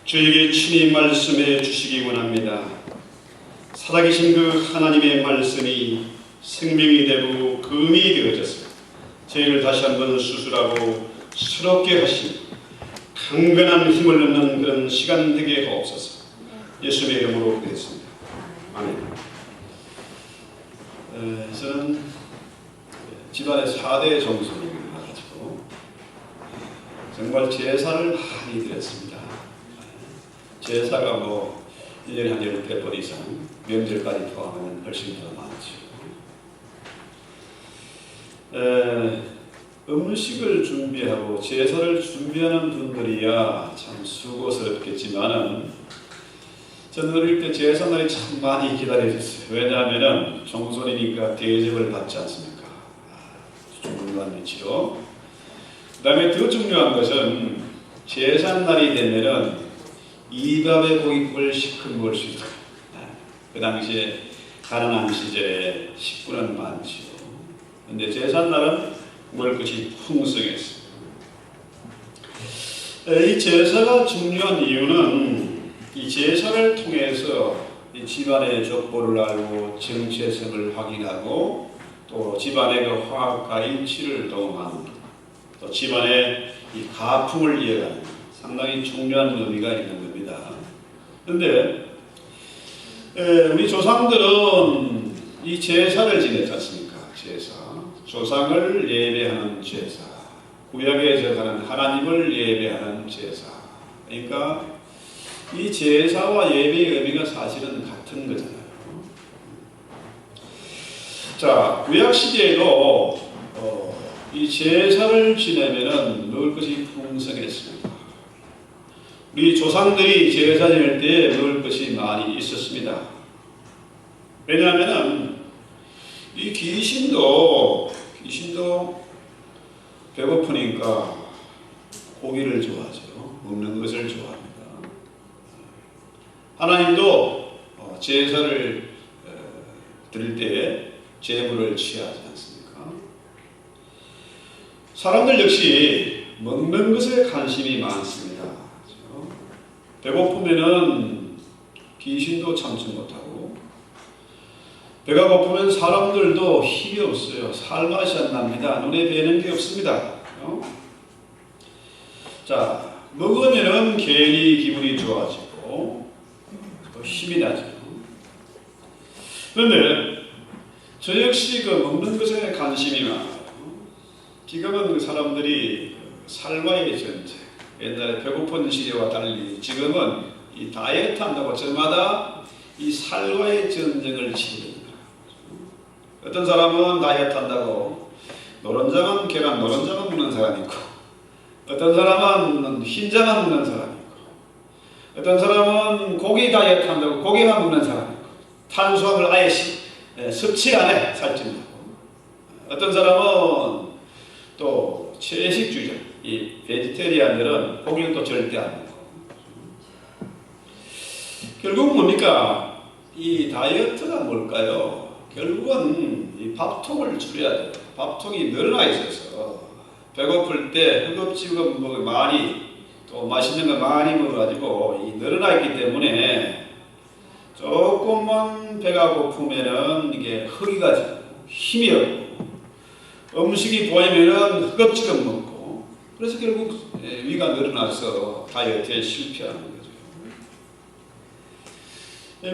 저에게 친히 말씀해 주시기 원합니다. 살아계신 그 하나님의 말씀이 생명이 되고 금이 되어져서 저희를 다시 한번 수술하고 새롭게 하시고 강건한 힘을 얻는 그런 시간 되게 하옵소서. 예수님의 이름으로 기도했습니다. 아멘. 저는 집안의 4대 정손을 가지고 정말 제사를 많이 드렸습니다. 제사가 1년에 한 10번 이상, 명절까지 포함하면 훨씬 더 많죠. 음식을 준비하고 제사를 준비하는 분들이야 참 수고스럽겠지만은 저는 어릴 때 제사날이 참 많이 기다려졌어요. 왜냐하면 정손이니까 대접을 받지 않습니까? 중요한 위치로. 그 다음에 더 중요한 것은 제사날이 되면은 이밥의 고깃국을 시켜 먹을 수 있다. 그 당시에 가난한 시절에 식구는 많지요. 그런데 제삿날은 먹을 것이 풍성했어요. 이 제사가 중요한 이유는 이 제사를 통해서 이 집안의 족보를 알고 정체성을 확인하고 또 집안의 그 화합과 일치를 도모하는 또 집안의 이 가풍을 이어가는 상당히 중요한 의미가 있는 겁니다. 그런데 우리 조상들은 이 제사를 지냈지 않습니까? 제사. 조상을 예배하는 제사. 구약에 제사는 하나님을 예배하는 제사. 그러니까 이 제사와 예배의 의미가 사실은 같은 거잖아요. 자, 구약 시대에도 이 제사를 지내면은 먹을 것이 풍성했습니다. 우리 조상들이 제사 지낼 때 먹을 것이 많이 있었습니다. 왜냐하면 이 귀신도 배고프니까 고기를 좋아하죠. 먹는 것을 좋아합니다. 하나님도 제사를 드릴 때 제물을 취하지 않습니까? 사람들 역시 먹는 것에 관심이 많습니다. 그렇죠? 배고프면은 귀신도 참지 못하고 배가 고프면 사람들도 힘이 없어요. 살맛이 안 납니다. 눈에 뵈는 게 없습니다. 자, 먹으면은 괜히 기분이 좋아지고 또 힘이 나죠. 그런데 저 역시 그 먹는 것에 관심이 많아요. 지금은 그 사람들이 살과의 전쟁, 옛날에 배고픈 시대와 달리 지금은 이 다이어트 한다고 저마다 이 살과의 전쟁을 치릅니다. 어떤 사람은 다이어트 한다고 노른자만 계란 노른자만 먹는 사람이 있고 어떤 사람은 흰자만 먹는 사람이 있고 어떤 사람은 고기 다이어트 한다고 고기만 먹는 사람이 있고 탄수화물 아예 섭취 안 해 살찐다고 어떤 사람은 또 채식주의자 이 베지테리안들은 고기는 또 절대 안 먹고 결국 뭡니까? 이 다이어트가 뭘까요? 결국은 이 밥통을 줄여야 돼요. 밥통이 늘어나 있어서 배고플 때 허겁지겁 많이 또 맛있는 거 많이 먹어가지고 이 늘어나 있기 때문에 조금만 배가 고프면은 이게 허기가 지고 힘이 없고 음식이 보이면은 허겁지겁 먹고 그래서 결국 위가 늘어나서 다이어트에 실패하는 거죠.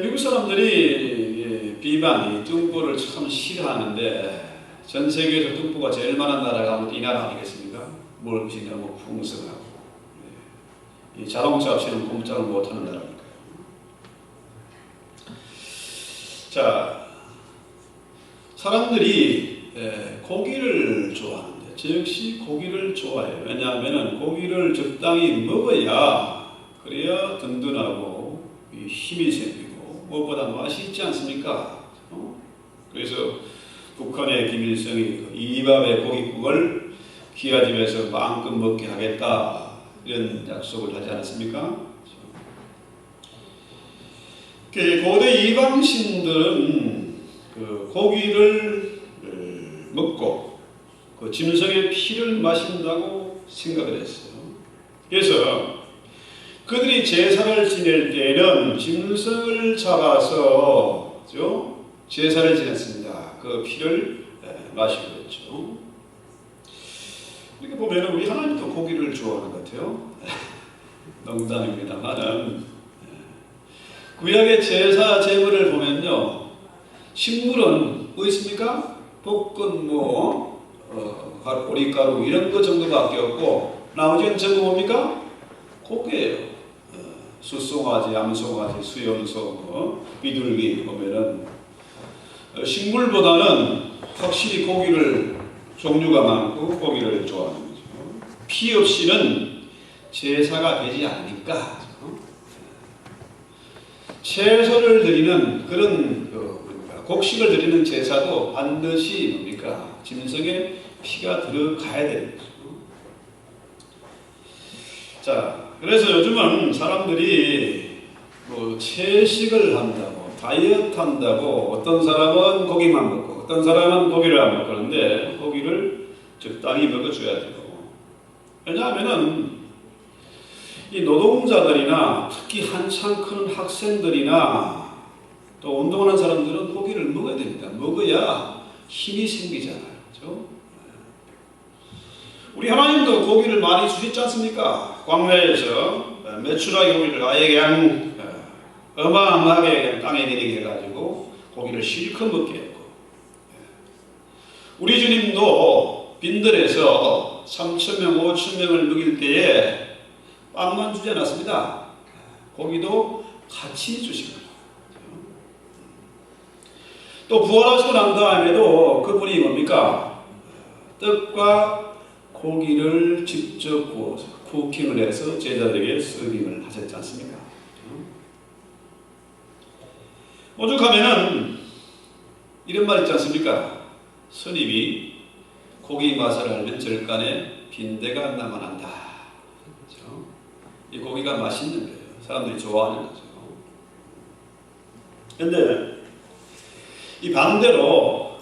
미국 사람들이 비만, 등푸를 참 싫어하는데 전 세계에서 등푸가 제일 많은 나라가 아무래도 이 나라 아니겠습니까? 먹을 것이 너무 풍성하고 이 자동차 없이는 꼼짝을 못하는 나라니까요. 자, 사람들이 고기를 좋아하는데 저 역시 고기를 좋아해요. 왜냐하면 고기를 적당히 먹어야 그래야 든든하고 힘이 생기고 무엇보다 맛이 있지 않습니까? 그래서 북한의 김일성이 이밥의 고깃국을 기아집에서 마음껏 먹게 하겠다 이런 약속을 하지 않았습니까? 고대 이방신들은 그 고기를 먹고 그 짐승의 피를 마신다고 생각을 했어요. 그래서 그들이 제사를 지낼 때에는 짐승을 잡아서 그죠? 제사를 지냈습니다. 그 피를 마시고 있죠. 이렇게 보면 우리 하나님도 고기를 좋아하는 것 같아요. 농담입니다만은 구약의 제사 제물을 보면요, 식물은 뭐 있습니까? 볶은 보리가루 이런 거 정도밖에 없고 나머지는 전부 뭡니까? 고기예요. 숫송아지, 암송아지, 수염소, 비둘기 보면은 식물보다는 확실히 고기를 종류가 많고 고기를 좋아하는 거죠. 피 없이는 제사가 되지 않으니까 채소를 드리는 그런 곡식을 드리는 제사도 반드시 뭡니까? 짐승의 피가 들어가야 되는 거죠. 자, 그래서 요즘은 사람들이 뭐 채식을 한다고, 다이어트 한다고, 어떤 사람은 고기만 먹고, 어떤 사람은 고기를 안 먹고 그러는데 고기를 적당히 먹어줘야 돼요. 왜냐하면은 이 노동자들이나 특히 한창 큰 학생들이나 또 운동하는 사람들은 고기를 먹어야 됩니다. 먹어야 힘이 생기잖아요. 그렇죠? 우리 하나님도 고기를 많이 주셨지 않습니까? 광야에서 메추라기 고기를 아예 그냥 어마어마하게 그냥 땅에 내리게 해가지고 고기를 실컷 먹게 했고, 우리 주님도 빈들에서 3,000명, 5,000명을 먹일 때에 빵만 주지 않았습니다. 고기도 같이 주신 거죠. 또 부활하시고 난 다음에도 그분이 뭡니까? 떡과 고기를 직접 구워서 쿠킹을 해서 제자들에게 서빙을 하셨지 않습니까? 오죽하면은 이런 말 있지 않습니까? 스님이 고기 맛을 알면 절간에 빈대가 남아난다. 그렇죠? 이 고기가 맛있는 거예요. 사람들이 좋아하는 거죠. 그런데 이 반대로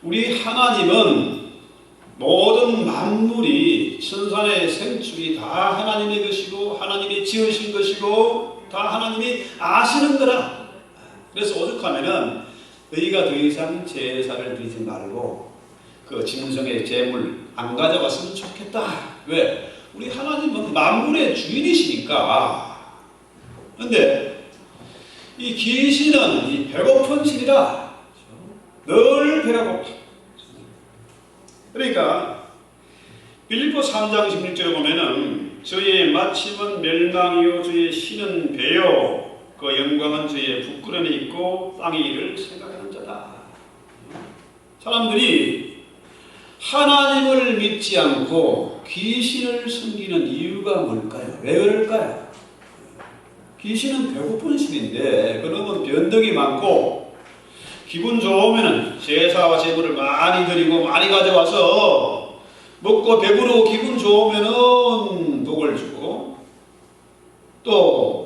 우리 하나님은 모든 만물이 천산의 생축이 다 하나님의 것이고 하나님이 지으신 것이고 다 하나님이 아시는 거라. 그래서 오죽하면은 너희가 더 이상 제사를 드리지 말고 그 짐승의 제물 안 가져갔으면 좋겠다. 왜? 우리 하나님은 만물의 주인이시니까. 그런데 이 귀신은 이 배고픈 신이라 늘 배가 고파. 그러니까 빌립보 3장 16절에 보면은 저의 마침은 멸망이요 저의 신은 배요 그 영광은 저의 부끄러움이 있고 땅의 일을 생각하는 자다. 사람들이 하나님을 믿지 않고 귀신을 섬기는 이유가 뭘까요? 왜 그럴까요? 귀신은 배고픈 신인데 그러면 변덕이 많고 기분 좋으면 제사와 제물을 많이 드리고 많이 가져와서 먹고 배부르고 기분 좋으면 복을 주고 또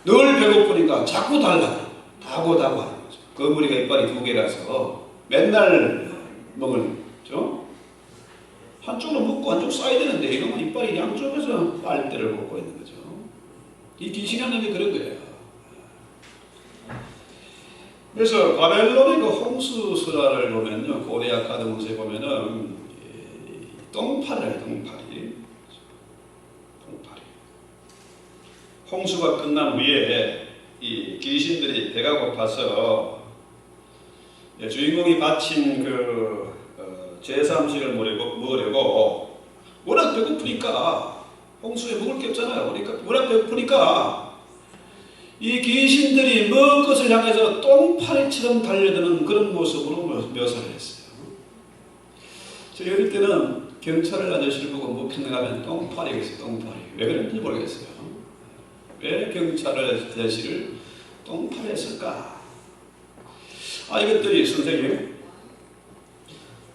늘 배고프니까 자꾸 달라고 다고 하는 거죠. 거머리가 이빨이 2개라서 맨날 먹을죠. 한쪽으로 먹고 한쪽 써야 되는데 이러면 이빨이 양쪽에서 빨대를 꽂고 있는 거죠. 이 귀신이 하는 게 그런 거예요. 그래서 바벨론의 그 홍수설화를 보면요, 고대 아카드 문서에 보면은 똥파리예요, 똥파리. 홍수가 끝난 후에 이 귀신들이 배가 고파서 주인공이 바친 그 제사 음식을 먹으려고 워낙 배고프니까 홍수에 먹을 게 없잖아요. 그러니까 워낙 배고프니까 이 귀신들이 먹을 것을 향해서 똥파리처럼 달려드는 그런 모습으로 묘사를 했어요. 저 어릴 때는 경찰을 아저씨를 보고 묵혔는가 하면 똥파리가 있어요. 똥파리. 왜 그랬는지 모르겠어요. 왜 경찰 아저씨를 똥파리 했을까? 이것들이 선생님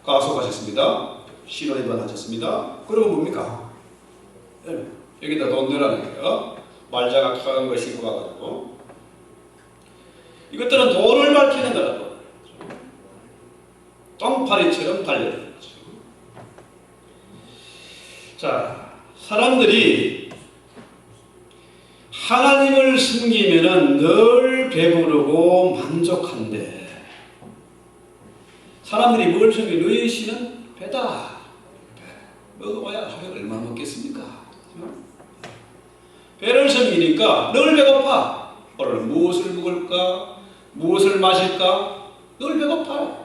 가속하셨습니다. 신호위반 하셨습니다. 그러면 뭡니까? 여기다 돈 내라는 거예요. 말자각한 거 신고 와가지고 이것들은 돈을 밝히는 거라고. 똥파리처럼 달려드는 거죠. 자, 사람들이 하나님을 섬기면은 늘 배부르고 만족한데 사람들이 뭘 섬기? 너희 신은 배다. 먹어봐야 하루에 얼마 먹겠습니까? 배를 섬기니까 늘 배고파. 오늘 무엇을 먹을까? 무엇을 마실까? 늘 배고파요.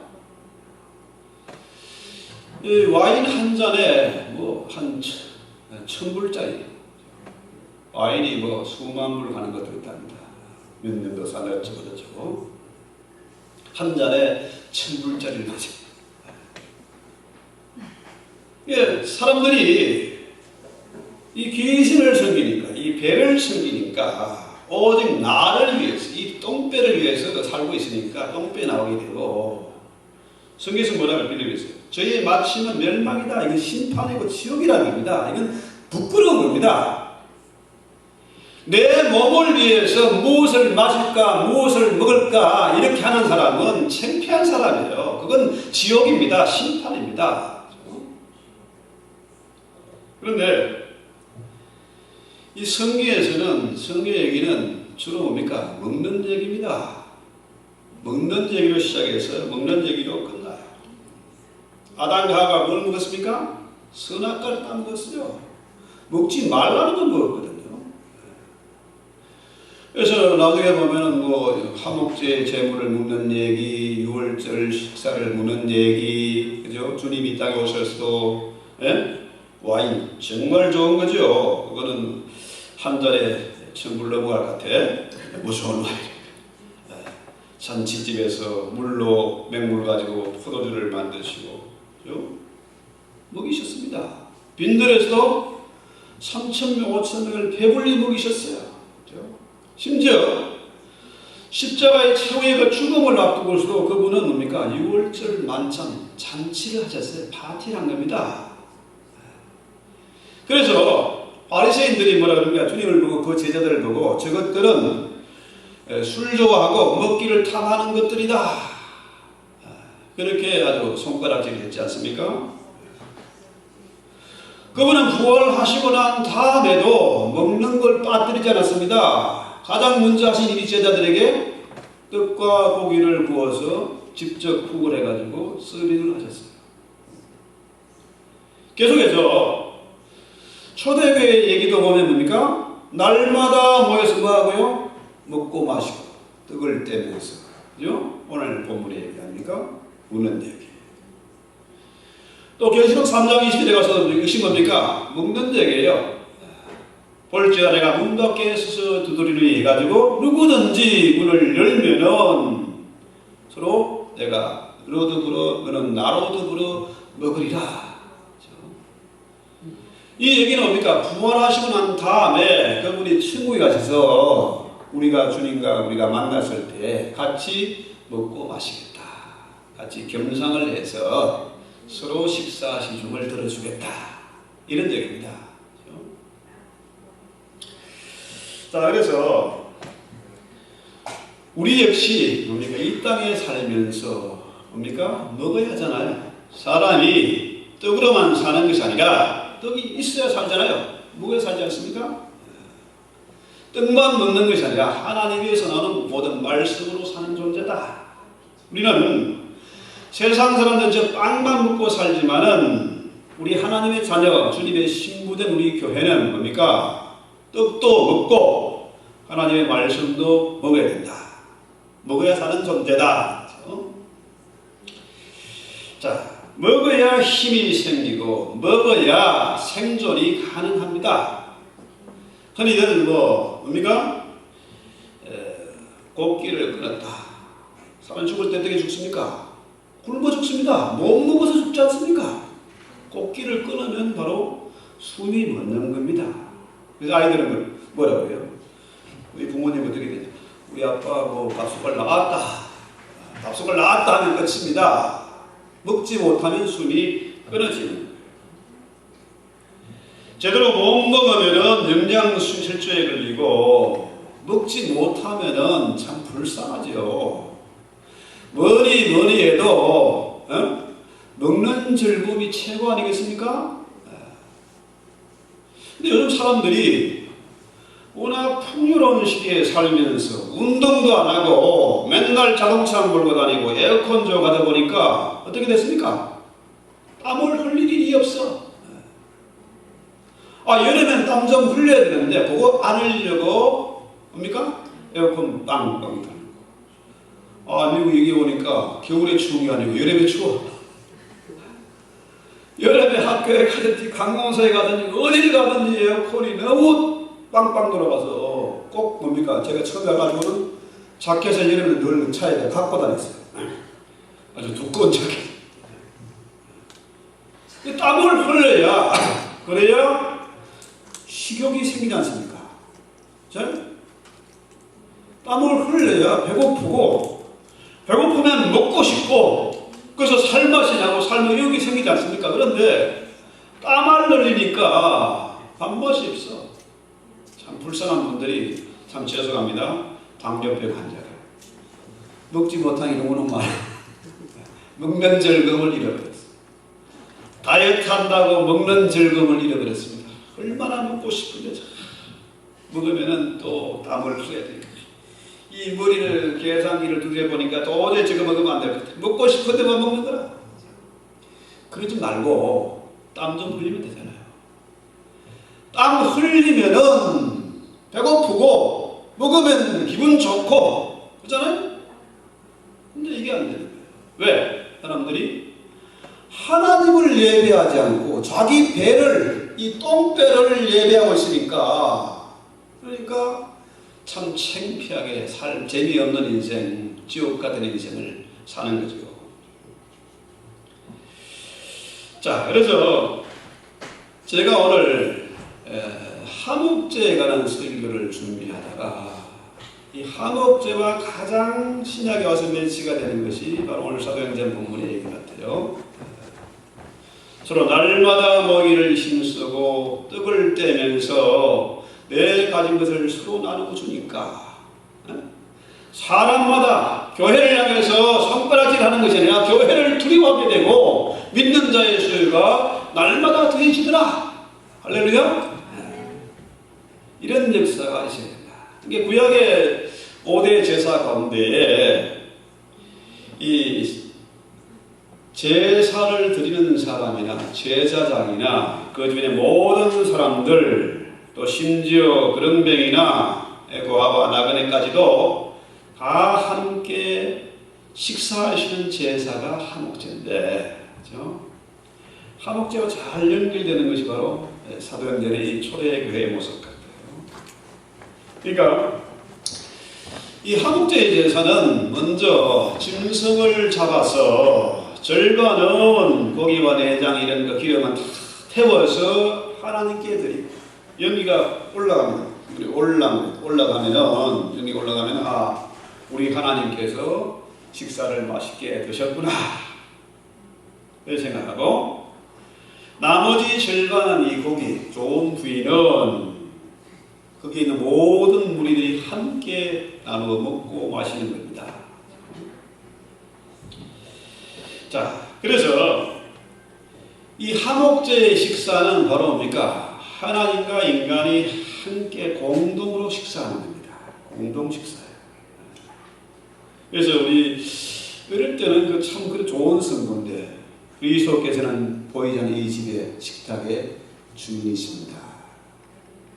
이 와인 한 잔에 한 1000불짜리 와인이 수만 불 가는 것도 있답니다. 몇 년도 사는 저거 한 잔에 1000불짜리를 마셔. 예, 사람들이 이 귀신을 섬기니까, 이 배를 섬기니까 오직 나를 위해서, 이 똥배를 위해서 살고 있으니까 똥배 나오게 되고, 성경에서 뭐라고 빌리고 저희의 마침은 멸망이다. 이건 심판이고 지옥이라는 겁니다. 이건 부끄러운 겁니다. 내 몸을 위해서 무엇을 마실까, 무엇을 먹을까 이렇게 하는 사람은 창피한 사람이에요. 그건 지옥입니다. 심판입니다. 그런데 이 성경에서는, 성경의 얘기는 주로 뭡니까? 먹는 얘기입니다. 먹는 얘기로 시작해서 먹는 얘기로 끝나요. 아담과 하와가 뭘 먹었습니까? 선악과를 따먹었어요. 먹지 말라는 건 먹었거든요. 그래서 나중에 보면은 화목제 제물을 묻는 얘기, 유월절 식사를 묻는 얘기, 그죠? 주님이 이 땅에 오셔서도, 예? 와인 정말 좋은 거죠. 그거는 한 잔에 1000불 넘어갈 것 같아. 무서운 와인. 잔치집에서 물로 맹물 가지고 포도주를 만드시고, 그죠? 먹이셨습니다. 빈들에서도 3,000명, 5,000명을 배불리 먹이셨어요. 그죠? 심지어 십자가의 최후의 그 죽음을 앞두고서도 그분은 뭡니까? 6월절 만찬 잔치를 하셨어요. 파티를 한 겁니다. 그래서 바리새인들이 뭐라 그럽니까? 주님을 보고 그 제자들을 보고 저것들은 술 좋아하고 먹기를 탐하는 것들이다. 그렇게 아주 손가락질을 했지 않습니까? 그분은 부활하시고 난 다음에도 먹는 걸 빠뜨리지 않았습니다. 가장 먼저 하신 일이 제자들에게 떡과 고기를 구워서 직접 국을 해가지고 서빙을 하셨어요. 계속해서 초대교회 얘기도 보면 뭡니까? 날마다 모여서 뭐하고요? 먹고 마시고 떡을 떼면서, 그죠? 오늘 본문에 얘기합니까? 우는 얘기. 또 계시록 3장 20절에 가서 이것이 뭡니까? 먹는 얘기예요. 볼지어다 내가 문 밖에 서서 두드리니 해가지고 누구든지 문을 열면은 서로 내가 너로 더불어 너는 나로 더불어 먹으리라. 이 얘기는 뭡니까? 부활하시고 난 다음에 그분이 천국에 가셔서 우리가 주님과 우리가 만났을 때 같이 먹고 마시겠다. 같이 겸상을 해서 서로 식사하신 줌을 들어주겠다. 이런 얘기입니다. 자, 그래서 우리 역시 뭡니까? 이 땅에 살면서 뭡니까? 먹어야 하잖아요. 사람이 떡으로만 사는 것이 아니라 떡이 있어야 살잖아요. 먹어야 살지 않습니까? 떡만 먹는 것이 아니라 하나님에서 나오는 모든 말씀으로 사는 존재다. 우리는 세상 사람들은 저 빵만 먹고 살지만은 우리 하나님의 자녀, 주님의 신부된 우리 교회는 뭡니까? 떡도 먹고 하나님의 말씀도 먹어야 된다. 먹어야 사는 존재다. 자, 먹어야 힘이 생기고 먹어야 생존이 가능합니다. 흔히들 뭡니까? 곡기를 끊었다. 사람 죽을 때 어떻게 죽습니까? 굶어 죽습니다. 못 먹어서 죽지 않습니까? 곡기를 끊으면 바로 숨이 멎는 겁니다. 그래서 아이들은 뭐라고 해요? 우리 부모님 어떻게 되냐? 우리 아빠 밥숟갈 나왔다. 밥숟갈 나왔다 하면 끝입니다. 먹지 못하면 숨이 끊어지는 거예요. 제대로 못 먹으면 영양실조에 걸리고 먹지 못하면 참 불쌍하죠. 뭐니 해도 먹는 즐거움이 최고 아니겠습니까? 근데 요즘 사람들이 워낙 풍요로운 시기에 살면서 운동도 안 하고 맨날 자동차 몰고 다니고 에어컨 가다 보니까 어떻게 됐습니까? 땀을 흘릴 일이 없어. 여름엔 땀 좀 흘려야 되는데 그거 안 흘리려고 뭡니까? 에어컨 빵빵 타는 거. 미국 여기 오니까 겨울에 추운 게 아니고 여름에 추워. 여름에 학교에 가든지 관공서에 가든지 어딜 가든지 에어컨이 너무 빵빵 돌아가서 꼭 뭡니까? 제가 처음에 가가지고는 자켓을 여름에 늘 차에 갖고 다녔어요. 아주 두꺼운 자켓. 땀을 흘려야 그래야 식욕이 생기지 않습니까? 땀을 흘려야 배고프고 배고프면 먹고 싶고 그래서 살맛이 나고 삶의 의욕이 생기지 않습니까? 그런데 땀을 흘리니까 밥맛이 없어. 참 불쌍한 분들이 참 죄송합니다. 당뇨병 환자들 먹지 못한 이런 거는 말 먹는 즐거움을 잃어버렸어. 다이어트 한다고 먹는 즐거움을 잃어버렸습니다. 얼마나 먹고 싶은데 먹으면은 또 땀을 흘려야 되니까 이 머리를 계산기를 두드려보니까 도저히 지금 먹으면 안 될 것 같아. 먹고 싶은 데만 먹는 거라. 그러지 말고 땀 좀 흘리면 되잖아요. 땀 흘리면은 배고프고 먹으면 기분 좋고 그렇잖아요? 근데 이게 안 되는 거예요. 왜? 사람들이 하나님을 예배하지 않고 자기 배를 이 똥배를 예배하고 있으니까 그러니까 참 창피하게 재미없는 인생, 지옥 같은 인생을 사는 거죠. 자, 그래서 제가 오늘 한옥제에 관한 설교를 준비하다가 이 한옥제와 가장 신약에 와서 매치가 되는 것이 바로 오늘 사도행전 본문의 얘기 같아요. 서로 날마다 먹이를 힘쓰고 떡을 떼면서 내 가진 것을 서로 나누어 주니까 사람마다 교회를 향해서 손가락질 하는 것이 아니라 교회를 두려워하게 되고 믿는 자의 수요가 날마다 더해지더라. 할렐루야. 이런 역사가 있어야 된다. 이게 구약의 5대 제사 가운데 이 제사를 드리는 사람이나 제사장이나 그 주변의 모든 사람들 또 심지어 그릉뱅이나 고아와 나그네까지도 다 함께 식사하시는 제사가 한옥제인데 그렇죠? 한옥제와 잘 연결되는 것이 바로 사도행전의 이 초대교회의 모습 같아요. 그러니까 이 한옥제의 제사는 먼저 짐승을 잡아서 절반은 고기와 내장 이런 거 기름은 다 태워서 하나님께 드리고 연기가 올라가면은 연기가 올라가면 우리 하나님께서 식사를 맛있게 드셨구나 이렇게 생각하고 나머지 절반은 이 고기 좋은 부위는 거기 있는 모든 무리들이 함께 나누어 먹고 마시는 겁니다. 자, 그래서 이 한옥제의 식사는 바로 뭡니까? 하나님과 인간이 함께 공동으로 식사하는 겁니다. 공동 식사예요. 그래서 우리 어릴 때는 참 좋은 선거인데 그리스도께서는 보이지 않는 이 집의 식탁의 주인이십니다.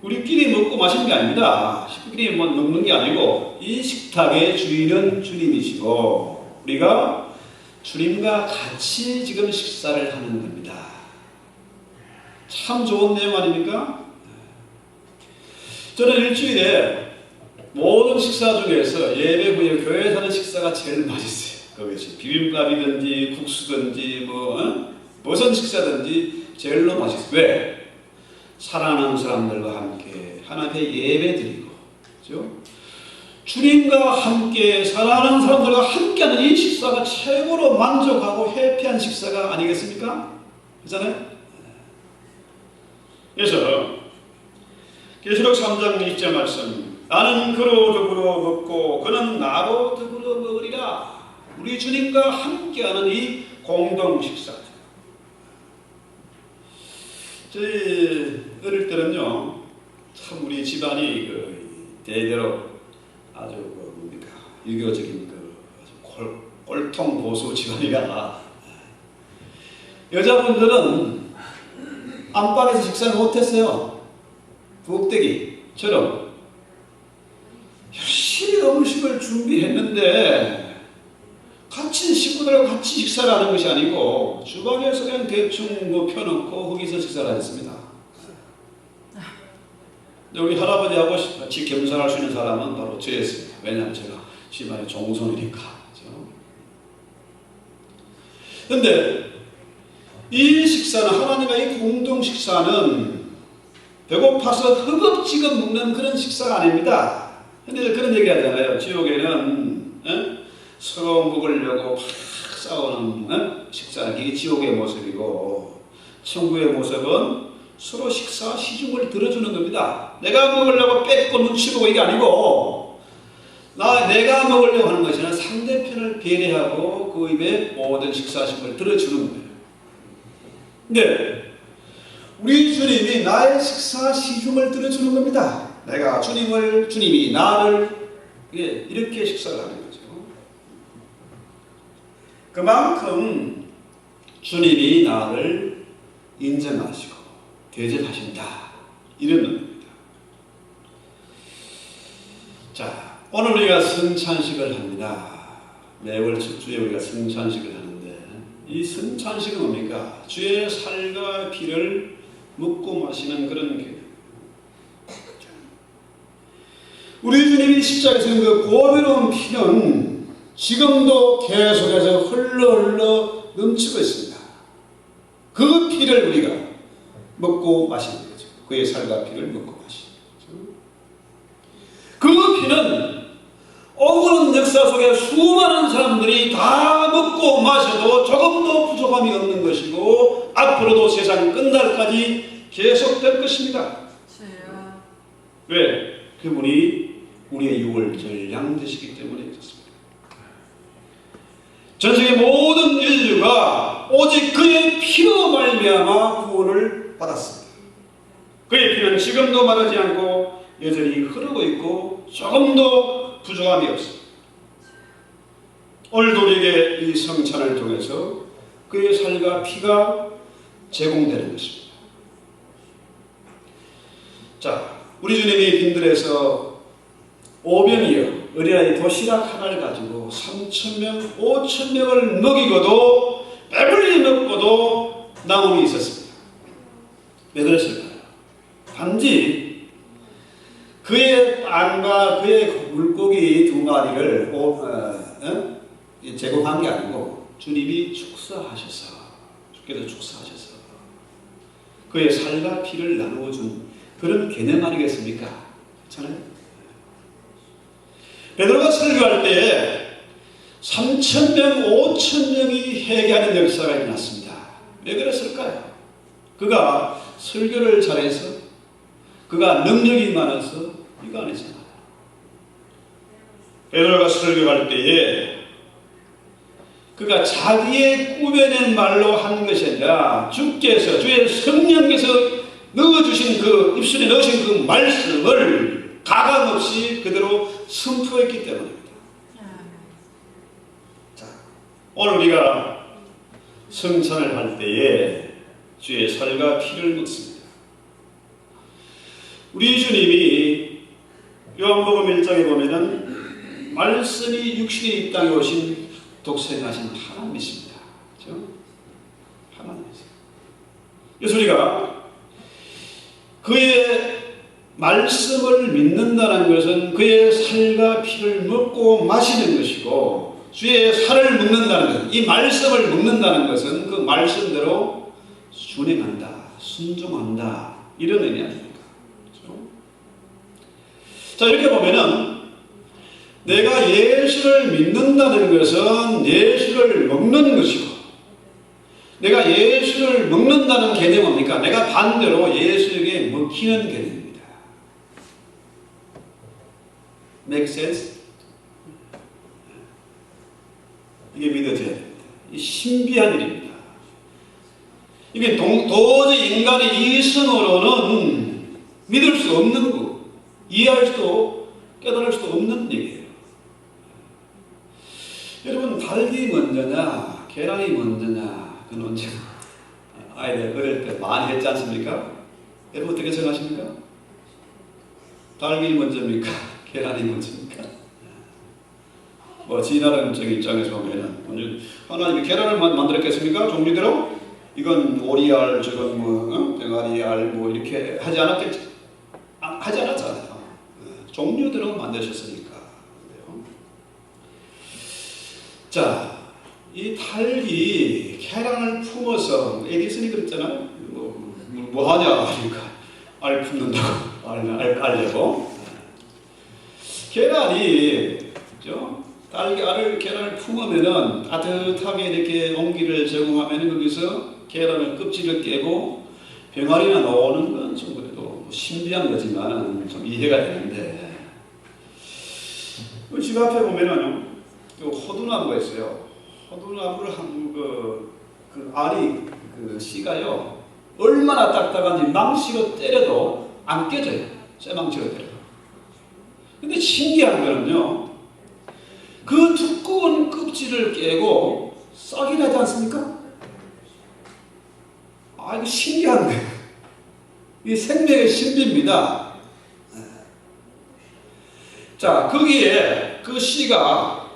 우리끼리 먹고 마시는 게 아닙니다. 식구끼리 먹는 게 아니고 이 식탁의 주인은 주님이시고 우리가 주님과 같이 지금 식사를 하는 겁니다. 참 좋은 내용 아닙니까? 저는 일주일에 모든 식사 중에서 예배 후에 교회에서 하는 식사가 제일 맛있어요. 그것이 비빔밥이든지 국수든지 무슨 식사든지 제일로 맛있어요. 왜? 사랑하는 사람들과 함께 하나님께 예배드리고 그렇죠? 주님과 함께 사랑하는 사람들과 함께하는 이 식사가 최고로 만족하고 해피한 식사가 아니겠습니까? 그렇잖아요? 그래서 계시록 3장 2절 말씀 나는 그로 더불어 먹고 그는 나로 더불어 먹으리라. 우리 주님과 함께하는 이 공동 식사. 저희 어릴 때는요, 참 우리 집안이 대대로 아주 뭡니까 유교적인 아주 꼴통 보수 집안이라 여자분들은 안방에서 식사를 못했어요. 부엌대기처럼 열심히 음식을 준비했는데 같이 식구들하고 같이 식사를 하는 것이 아니고 주방에서 그냥 대충 펴놓고 거기서 식사를 했습니다. 우리 할아버지하고 같이 겸상할 수 있는 사람은 바로 저였습니다. 왜냐하면 제가 집안의 종손이니까. 그런데 이 식사는, 하나님의 이 공동 식사는 배고파서 허겁지겁 먹는 그런 식사가 아닙니다. 근데 그런 얘기 하잖아요. 지옥에는 서로 먹으려고 막 싸우는 식사, 이게 지옥의 모습이고, 천국의 모습은 서로 식사 시중을 들어주는 겁니다. 내가 먹으려고 뺏고 눈치 보고 이게 아니고, 내가 먹으려고 하는 것이 아니라 상대편을 배려하고 그 입에 모든 식사 시중을 들어주는 거예요. 근데 우리 주님이 나의 식사 시중을 들어주는 겁니다. 내가 주님이 나를 이렇게 식사를 하는 거죠. 그만큼 주님이 나를 인정하시고 대접하신다, 이런 겁니다. 자, 오늘 우리가 성찬식을 합니다. 매월 첫 주에 우리가 성찬식을 하는데, 이 성찬식은 뭡니까? 주의 살과 피를 먹고 마시는 그런 개념. 우리 주님이 십자가에서 그 보배로운 피는 지금도 계속해서 흘러 넘치고 있습니다. 그 피를 우리가 먹고 마시는 거죠. 그의 살과 피를 먹고 마시는 거죠. 그 피는 오랜 역사 속에 수많은 사람들이 다 먹고 마셔도 조금도 부족함이 없는 것이고, 앞으로도 세상 끝날까지 계속될 것입니다. 왜? 그분이 우리의 유월절 양 되시기 때문에 그렇습니다. 전세계 모든 인류가 오직 그의 피로 말미암아 구원을 받았습니다. 그의 피는 지금도 마르지 않고 여전히 흐르고 있고 조금도 부족함이 없습니다. 오늘도 우리에게 이 성찬을 통해서 그의 살과 피가 제공되는 것입니다. 자, 우리 주님이 빈들에서 오병이어 어린아이 도시락 하나를 가지고 3,000명, 5,000명을 먹이고도 배불리 먹고도 남음이 있었습니다. 왜 그랬을까요? 단지 그의 빵과 그의 물고기 2마리를 제공한 게 아니고 주님이 축사하셔서, 주께서 축사하셔서 그의 살과 피를 나누어 준 그런 개념 아니겠습니까? 그렇잖아요? 베드로가 설교할 때에 3,000명, 5,000명이 회개하는 역사가 일어났습니다. 왜 그랬을까요? 그가 설교를 잘해서, 그가 능력이 많아서, 이거 아니잖아요. 베드로가 설교할 때에 그가 자기의 꾸며낸 말로 한 것이 아니라 주께서, 주의 성령께서 넣어주신 그 입술에 넣으신 그 말씀을 가감없이 그대로 선포했기 때문입니다. 자, 오늘 우리가 성찬을 할 때에 주의 살과 피를 먹습니다. 우리 주님이 요한복음 1장에 보면은 말씀이 육신이 이 땅에 오신 독생하신 하나님이십니다. 그렇죠? 하나님이세요. 그래서 우리가 그의 말씀을 믿는다는 것은 그의 살과 피를 먹고 마시는 것이고, 주의 살을 먹는다는 것은, 이 말씀을 먹는다는 것은 그 말씀대로 순행한다, 순종한다, 이런 의미 아닙니까? 그렇죠? 자, 이렇게 보면은 내가 예수를 믿는다는 것은 예수를 먹는 것이고, 내가 예수를 먹는다는 개념은 뭡니까? 내가 반대로 예수에게 먹히는 개념입니다. Make sense? 이게 믿어져야 됩니다. 이 신비한 일입니다. 이게 도저히 인간의 이성으로는 믿을 수 없는 거, 이해할 수도 깨달을 수도 없는 얘기예요. 여러분, 닭이 먼저냐 계란이 먼저냐 그 논쟁 아이들 어릴 때 많이 했지 않습니까? 여러분 어떻게 생각하십니까? 닭이 먼저입니까? 계란이 먼저입니까? 뭐 진화론적 입장에서 보면은 하나님이 계란을 만들었겠습니까? 종류대로? 이건 오리알, 저건 뭐 병아리알 뭐 이렇게 하지 않았겠지? 하지 않았잖아요. 종류대로 만드셨으니까. 자, 이 닭이 계란을 품어서 에디슨이 그랬잖아요. 뭐 하냐 하니까 알 품는다고 알려고. 계란이 그죠? 딸기알을 계란을 품으면은 따뜻하게 이렇게 온기를 제공하면 거기서 계란을 껍질을 깨고 병아리가 나오는 건 좀 그래도 신비한 거지만 좀 이해가 되는데 집 앞에 보면은 호두나무가 있어요. 호두나무를 그 알이 그 씨가요 얼마나 딱딱한지 망치로 때려도 안 깨져요. 쇠망치로 때려도. 근데 신기한 거는요. 그 두꺼운 껍질을 깨고 썩이 나지 않습니까? 아, 이거 신기한 거예요. 이게 생명의 신비입니다. 자, 거기에 그 씨가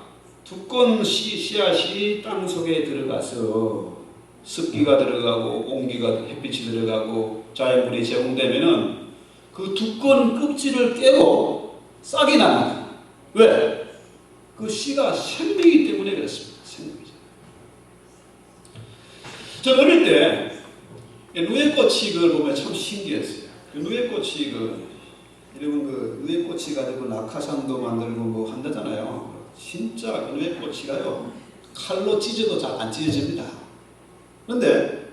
두꺼운 씨앗이 땅 속에 들어가서 습기가 들어가고 온기가 햇빛이 들어가고 자연물이 제공되면은 그 두꺼운 껍질을 깨고 싹이 납니다. 왜? 그 씨가 생명이기 때문에 그렇습니다. 생명이죠. 저 어릴 때 누에꽃이 그걸 보면 참 신기했어요. 그 누에꽃이 여러분 그 누에꽃이 가지고 낙하산도 만들고 뭐 한다잖아요. 진짜 그 누에꽃이가요 칼로 찢어도 잘 안 찢어집니다. 그런데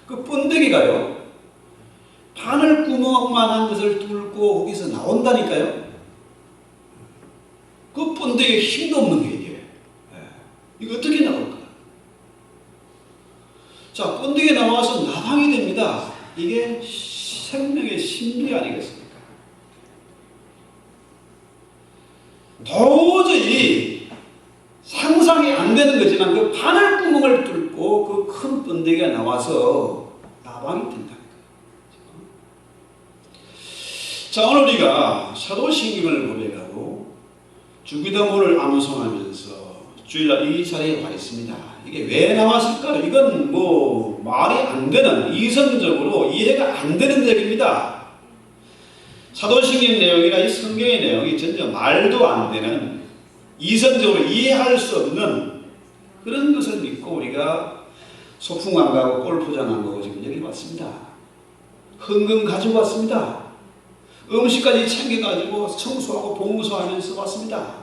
그 번데기가요 바늘 구멍만한 것을 뚫고 거기서 나온다니까요. 그 번데기에 힘도 없는 게 이게. 이거 어떻게 나올까? 자, 번데기 나와서 나방이 됩니다. 이게 생명의 신비 아니겠습니까? 도저히 상상이 안 되는 거지만 그 바늘 구멍을 뚫고 그 큰 번데기가 나와서 나방이 된다니까. 자, 오늘 우리가 사도신경을 고백하고 주기도문을 암송하면서 주일날 이 자리에 와 있습니다. 이게 왜 나왔을까요? 이건 뭐 말이 안 되는, 이성적으로 이해가 안 되는 얘기입니다. 사도신경 내용이나 이 성경의 내용이 전혀 말도 안 되는, 이성적으로 이해할 수 없는 그런 것을 믿고 우리가 소풍 안 가고 골프장 안 가고 지금 여기 왔습니다. 헌금 가지고 왔습니다. 음식까지 챙겨가지고 청소하고 봉사하면서 왔습니다.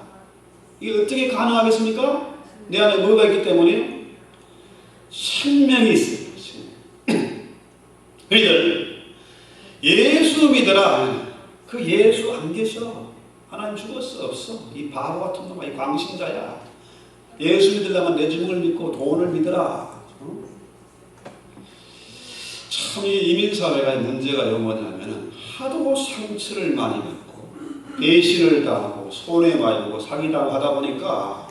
이게 어떻게 가능하겠습니까? 내 안에 뭐가 있기 때문에? 생명이 있어요. 너희들 예수 믿어라. 그 예수 안 계셔. 하나님 죽었어? 없어. 이 바보 같은 놈아, 이 광신자야. 예수 믿으려면 내 주먹을 믿고 돈을 믿어라. 참 이 이민사회가 문제가 뭐냐면은 하도 상처를 많이 받고 배신을 당하고 손해 많이 보고 사기당하고 하다 보니까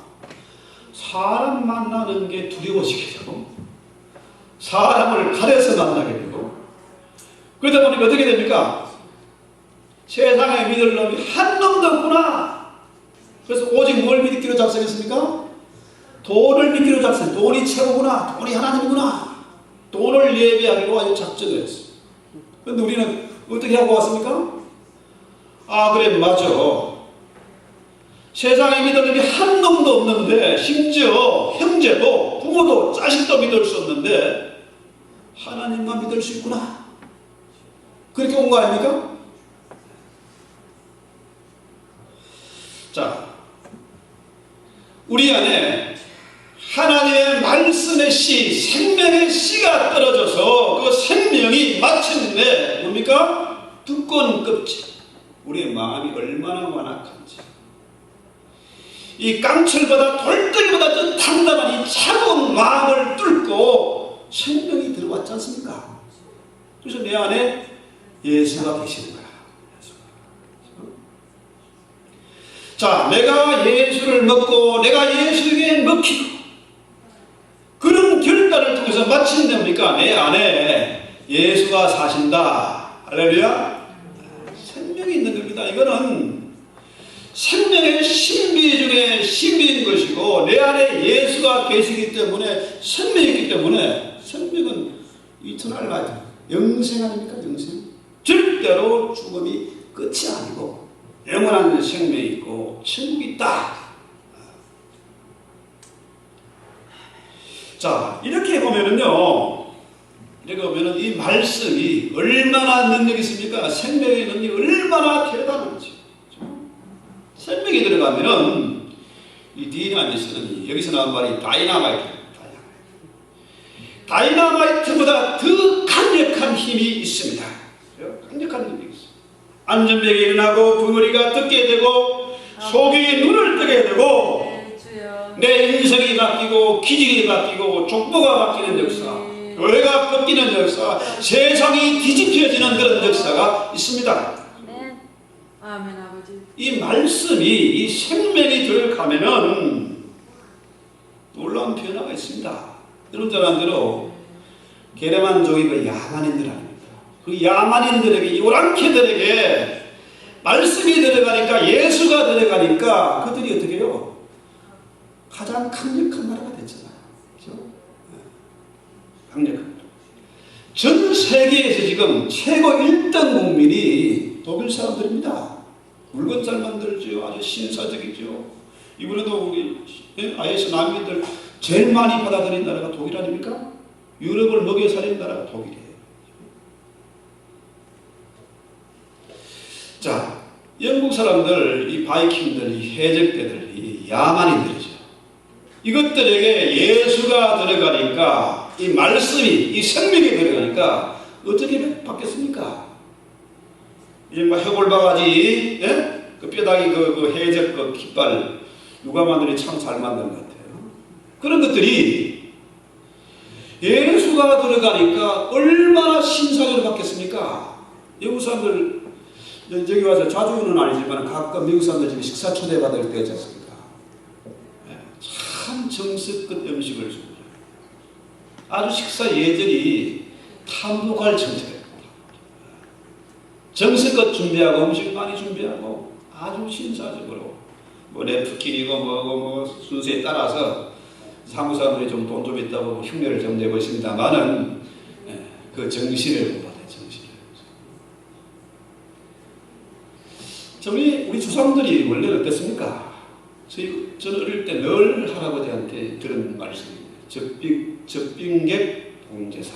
사람 만나는 게 두려워지게 되고 사람을 가려서 만나게 되고 그러다 보니까 어떻게 됩니까? 세상에 믿을 놈이 한 놈도 없구나. 그래서 오직 뭘 믿기로 작성했습니까? 돈을 믿기로 작성. 돈이 최고구나. 돈이 하나님이구나. 돈을 예배하기로 아주 작정을 했어요. 그런데 우리는 어떻게 하고 왔습니까? 아, 그래, 맞아. 세상에 믿을 놈이 한 놈도 없는데, 심지어 형제도 부모도 자식도 믿을 수 없는데 하나님만 믿을 수 있구나. 그렇게 온 거 아닙니까? 자, 우리 안에 하나님의 말씀의 씨, 생명의 씨가 떨어져서 그 생명이 마침내 뭡니까? 두꺼운 껍질. 우리의 마음이 얼마나 완악한지. 이 깡철보다 돌덩이보다 더 담담한 이 차가운 마음을 뚫고 생명이 들어왔지 않습니까? 그래서 내 안에 예수가 계시는 거야. 자, 내가 예수를 먹고 내가 예수에게 먹히고 그런 결단을 통해서 마치는 됩니까? 내 안에 예수가 사신다. 할렐루야. 생명이 있는 겁니다. 이거는 생명의 신비 중에 신비인 것이고 내 안에 예수가 계시기 때문에 생명이 있기 때문에 생명은 이터널 라이프, 영생 아닙니까? 영생. 절대로 죽음이 끝이 아니고 영원한 생명이 있고 천국이 있다. 자, 이렇게 보면은요, 이렇게 보면은 이 말씀이 얼마나 능력이 있습니까? 생명의 능력이 얼마나 대단한지. 생명이 들어가면은 이 디나미스는 여기서 나온 말이 다이나마이트보다 더 강력한 힘이 있습니다. 강력한 힘이 있습니다. 안전병이 일어나고 덩어리가 뜯게 되고 속이 눈을 뜨게 되고 내 인생이 바뀌고 기질이 바뀌고 족보가 바뀌는 역사, 교회가 꺾이는 역사, 세상이 뒤집혀지는 그런 역사가 있습니다. 아멘. 아버지. 이 말씀이 이 생명이 들어가면은 놀라운 변화가 있습니다. 여러분 잘 안대로 게레만족이 그 야만인들 아닙니까? 그 야만인들에게, 요랑케들에게 말씀이 들어가니까, 예수가 들어가니까 그들이 어떻게 해요? 가장 강력한 나라가 됐잖아요. 그렇죠? 강력한 나라. 전 세계에서 지금 최고 1등 국민이 독일 사람들입니다. 물건 잘 만들죠. 아주 신사적이죠. 이번에도 우리 IS 난민들 제일 많이 받아들인 나라가 독일 아닙니까? 유럽을 먹여 살린 나라가 독일이에요. 자, 영국 사람들, 이 바이킹들, 이 해적대들, 이 야만인들이죠. 이것들에게 예수가 들어가니까, 이 말씀이, 이 생명이 들어가니까 어떻게 바뀌었습니까? 이제 막 해골바가지, 예? 그 뼈다귀, 그 해적, 그 깃발, 누가 만들니 참 잘 만든 것 같아요. 그런 것들이 예수가 들어가니까 얼마나 신사적으로 바뀌었습니까? 영국 사람들, 여기 와서 자주는 아니지만 가끔 미국 사람들 집에 식사 초대받을 때 있지 않습니까? 참 정성껏 음식을 줍니다. 아주 식사 예절이 탐복할 정도예요. 정성껏 준비하고 음식 많이 준비하고 아주 신사적으로 뭐 냅킨이고 뭐 순서에 따라서 한국 사람들이 좀 돈 좀 있다고 흉내를 좀 내고 있습니다만은 그 정신을 못 받아요. 정신을. 우리 조상들이 원래는 어땠습니까? 저는 어릴 때 늘 할아버지한테 들은 말씀입니다. 접빙객 봉제사.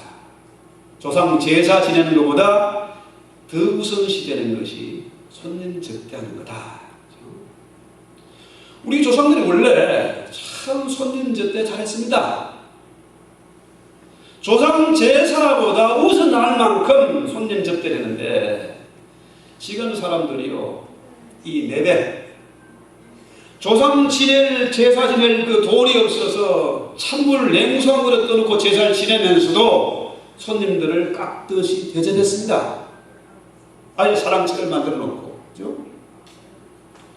조상 제사 지내는 것보다 더 우선시되는 것이 손님 접대하는 거다. 우리 조상들이 원래 참 손님 접대 잘했습니다. 조상 제사보다 우선할 만큼 손님 접대를 했는데 지금 사람들이요, 이 레벨, 조상 지낼, 제사 지낼 그 돈이 없어서 찬물 냉수한 그릇 떠놓고 제사를 지내면서도 손님들을 깍듯이 대접했습니다. 아예 사랑책을 만들어 놓고. 그죠?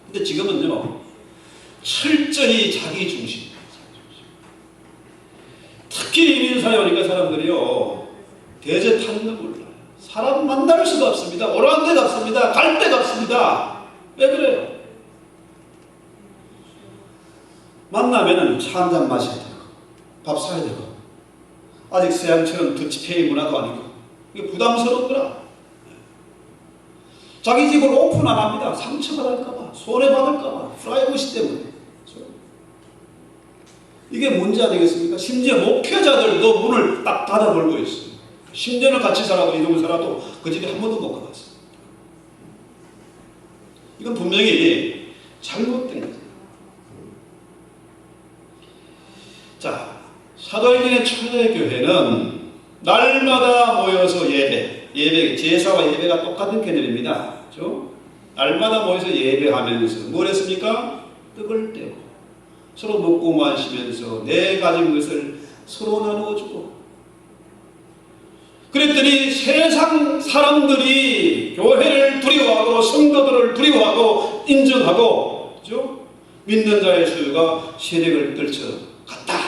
근데 지금은요, 철저히 자기 중심. 특히 이민사회 오니까 사람들이요, 대접하는 거 몰라요. 사람 만날 수가 없습니다. 오라는 데가 없습니다. 갈 데가 없습니다. 왜 그래요? 만나면은 차 한잔 마셔야 되고, 밥 사야 되고, 아직 서양처럼 더치페이 문화도 아니고, 이게 부담스러운 거라. 자기 집을 오픈 안 합니다. 상처받을까봐, 손해받을까봐, 프라이버시 때문에. 이게 문제 아니겠습니까? 심지어 목회자들도 문을 딱 닫아 걸고 있어요. 10년을 같이 살아도, 이동을 살아도 그 집에 한 번도 못 가봤어요. 이건 분명히 잘못된 거죠. 자, 사도행전의 초대교회는 날마다 모여서 예배, 제사와 예배가 똑같은 개념입니다. 그렇죠? 날마다 모여서 예배하면서 뭘 했습니까? 떡을 떼고 서로 먹고 마시면서 내 가진 것을 서로 나누어주고 그랬더니 세상 사람들이 교회를 두려워하고 성도들을 두려워하고 인정하고, 그죠? 믿는 자의 수가 세력을 떨쳐갔다.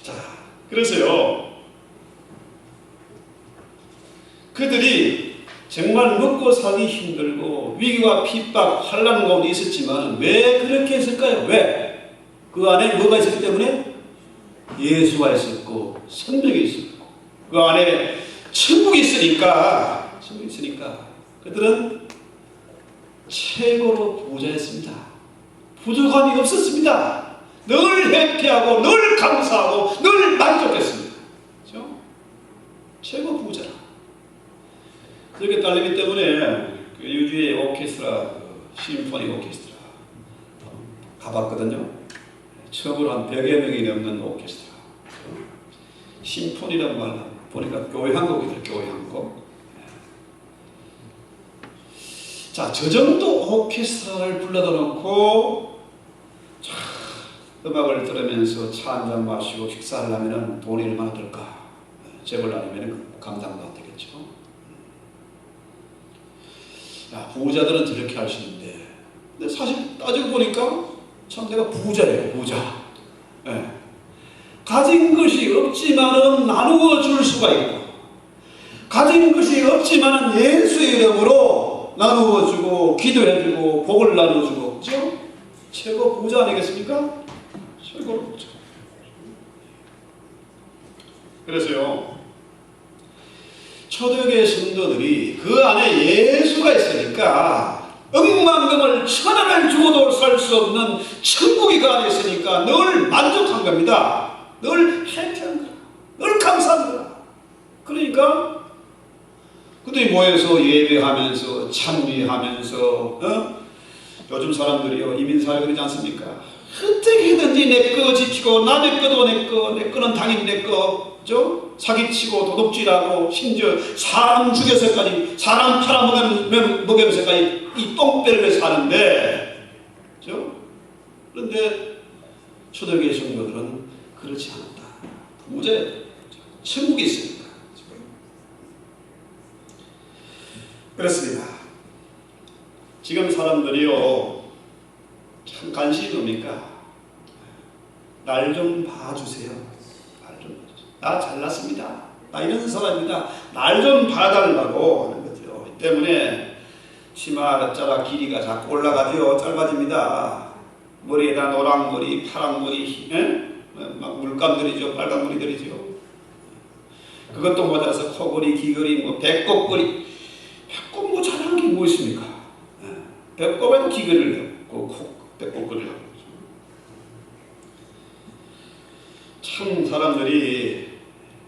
자, 그래서요, 그들이 정말 먹고 살기 힘들고 위기와 핍박, 환난 가운데 있었지만 왜 그렇게 했을까요? 왜? 그 안에 뭐가 있었기 때문에? 예수가 있었고 생명이 있었고 그 안에 천국이 있으니까 그들은 최고로 부자였습니다. 부족함이 없었습니다. 늘 회피하고 늘 감사하고 늘 만족했습니다. 그렇죠? 최고 부자라. 그렇게 딸리기 때문에 그 유주의 오케스트라, 심포니 오케스트라 가봤거든요. 처음으로 한 100여 명이 넘는 오케스트라. 심포니라는 말 보니까 교회 한 곡이죠. 교회 한 곡. 자, 저 정도 오케스트라를 불러다 놓고 음악을 들으면서 차 한잔 마시고 식사를 하면 돈이 얼마나 들까? 재벌 아니면 감당도 안 되겠죠. 야, 부자들은 저렇게 할 수 있는데, 근데 사실 따지고 보니까 참 내가 부자예요, 부자. 네. 가진 것이 없지만은 나누어 줄 수가 있고, 가진 것이 없지만은 예수의 이름으로 나누어 주고, 기도해 주고, 복을 나눠 주고, 그죠? 최고 부자 아니겠습니까? 최고 부자. 그래서요, 초대교회 성도들이 그 안에 예수가 있으니까 억만금을 천원을 주고도 살 수 없는 천국이 그 안에 있으니까 늘 만족한 겁니다. 늘 해피한 거야. 늘 감사한 거야. 그러니까 그들이 모여서 예배하면서 찬미하면서 요즘 사람들이요 이민사회 그러지 않습니까? 어떻게든지 내 거 지키고 남의 거도 내 거는 당연히 내 거, 그죠? 사기치고 도둑질하고 심지어 사람 죽여서까지 사람 팔아먹으면서까지 이 똥배를 사는데, 그죠? 그런데 초대교회 성도들은 그렇지 않았다. 부자에 천국이 있으니까. 그렇습니다. 지금 사람들이요 참 관심이 뭡니까? 날 좀 봐주세요. 날 좀 봐주세요. 나 잘났습니다. 나 이런 사람입니다. 날 좀 봐달라고 하는 거죠. 이 때문에 치마 자락 길이가 자꾸 올라가죠. 짧아집니다. 머리에다 노랑머리, 파랑머리, 막 물감들이죠. 빨간머리들이죠. 그것도 모자라서 코걸이, 귀걸이, 뭐 배꼽걸이. 배꼽 뭐 잘하는 게 뭐 있습니까? 배꼽에도 귀걸이를 하고 배꼽걸이를 하고. 참 사람들이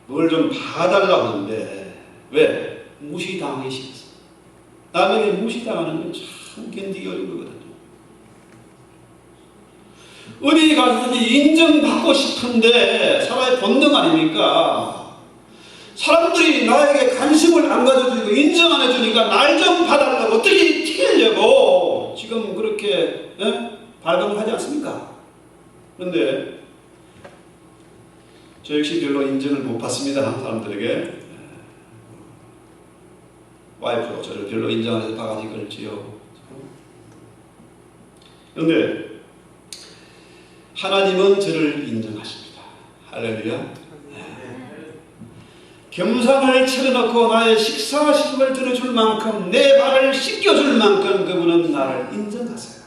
뭘 좀 봐달라고 하는데 왜? 무시당하기 싫어서. 남에게 무시당하는 건 참 견디기 어려운 거거든요. 어디 가서든지 인정받고 싶은데 사람의 본능 아닙니까? 사람들이 나에게 관심을 안 가져주고 인정 안 해주니까 날 좀 봐달라고 어떻게 튀려고 지금 그렇게 발동을 하지 않습니까? 그런데 저 역시 별로 인정을 못 받습니다. 사람들에게. 와이프도 저를 별로 인정 안 해서 바가지 걸지요. 그런데 하나님은 저를 인정하십니다. 할렐루야. 겸상을 차려놓고 나의 식사 시간을 들어줄 만큼 내 발을 씻겨줄 만큼 그분은 나를 인정하세요.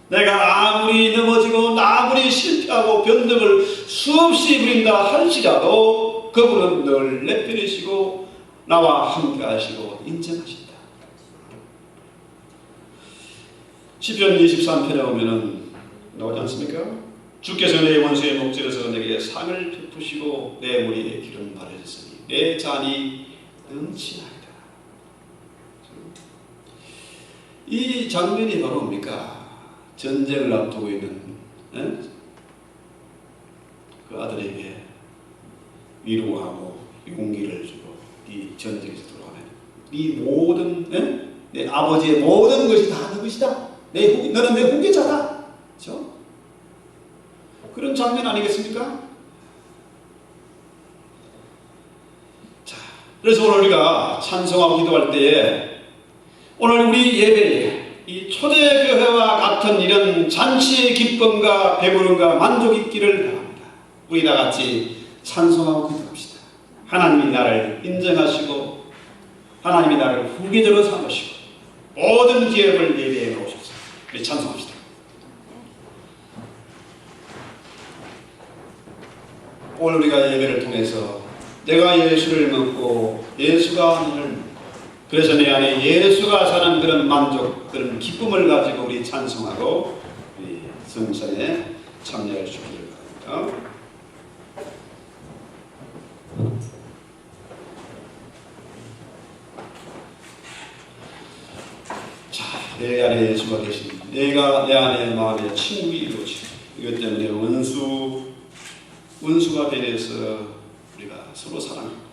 내가 아무리 넘어지고 아무리 실패하고 변덕을 수없이 부린다 할지라도 그분은 늘 내 편이시고 나와 함께 하시고 인정하신다. 시편 23편에 보면은 나오지 않습니까? 주께서 내 원수의 목전에서 내게 상을 베푸시고 내 머리에 기름 바르셨으니 내 잔이 넘치나이다. 이 장면이 바로 뭡니까? 전쟁을 앞두고 있는 그 아들에게 위로하고 용기를 주고 이 전쟁에서 돌아가면 네 모든 내 아버지의 모든 것이 다 너 것이다. 너는 내 후계자다. 그렇죠? 그런 장면 아니겠습니까? 자, 그래서 오늘 우리가 찬송하고 기도할 때에 오늘 우리 예배에 이 초대교회와 같은 이런 잔치의 기쁨과 배부름과 만족이 있기를 바랍니다. 우리 다 같이 찬송하고 기도합시다. 하나님이 나를 인정하시고 하나님이 나를 후계자로 삼으시고 모든 기업을 예배해 놓으셔서 우리 찬송합시다. 오늘 우리가 예배를 통해서 내가 예수를 믿고 예수가 나를 믿고 그래서 내 안에 예수가 사는 그런 만족, 그런 기쁨을 가지고 우리 찬송하고 우리 성찬에 참여할 수 있기를 바랍니다. 자, 내 안에 예수가 계신 내가 내 안에 마음에 친구이 이루어지고 이것 때문에 원수가 되어서 우리가 서로 사랑하고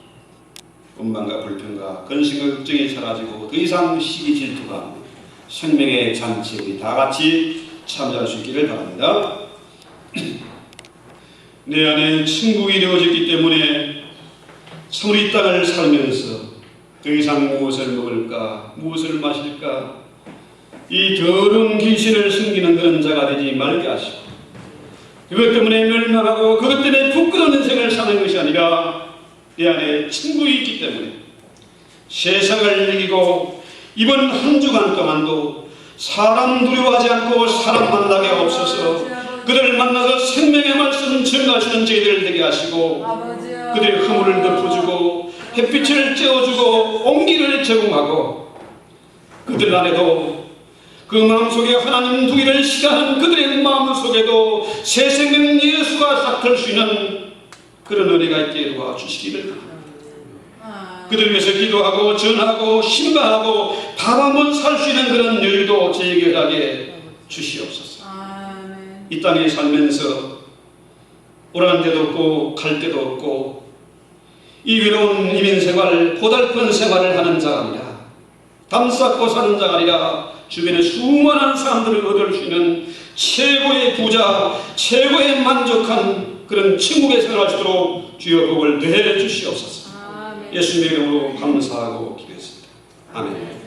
원망과 불평과 근심과 걱정이 사라지고 더 이상 시기 질투가 없는 생명의 잔치에 우리 다 같이 참여할 수 있기를 바랍니다. 내 안에 친구가 이루어졌기 때문에 참으로 이 땅을 살면서 더 이상 무엇을 먹을까 무엇을 마실까 이 더러운 귀신을 숨기는 그런 자가 되지 말게 하시고 그것 때문에 멸망하고 그것 때문에 부끄러운 인생을 사는 것이 아니라 내 안에 친구가 있기 때문에 세상을 이기고 이번 한 주간 동안도 사람 두려워하지 않고 사람 만나게 없어서 그들을 만나서 생명의 말씀 전하시는 저희들 되게 하시고 그들의 허물을 덮어주고 햇빛을 쬐어주고 온기를 제공하고 그들 안에도 그 마음속에 하나님 두기를 싫어하는 그들의 마음속에도 새 생명 예수가 싹틀 수 있는 그런 은혜가 있게 도와주시기를 바랍니다. 그들 위해서 기도하고 전하고 신방하고 밥 한번 살 수 있는 그런 여유도 저에게 하게 주시옵소서. 이 땅에 살면서 오라는 데도 없고 갈 데도 없고 이 외로운 이민 생활 고달픈 생활을 하는 자가 아니라 담 쌓고 사는 자가 아니라 주변에 수많은 사람들을 얻을 수 있는 최고의 부자 최고의 만족한 그런 천국의 생활을 할 수 있도록 주여 복을 더해 주시옵소서. 예수님의 이름으로 감사하고 기도했습니다. 아멘.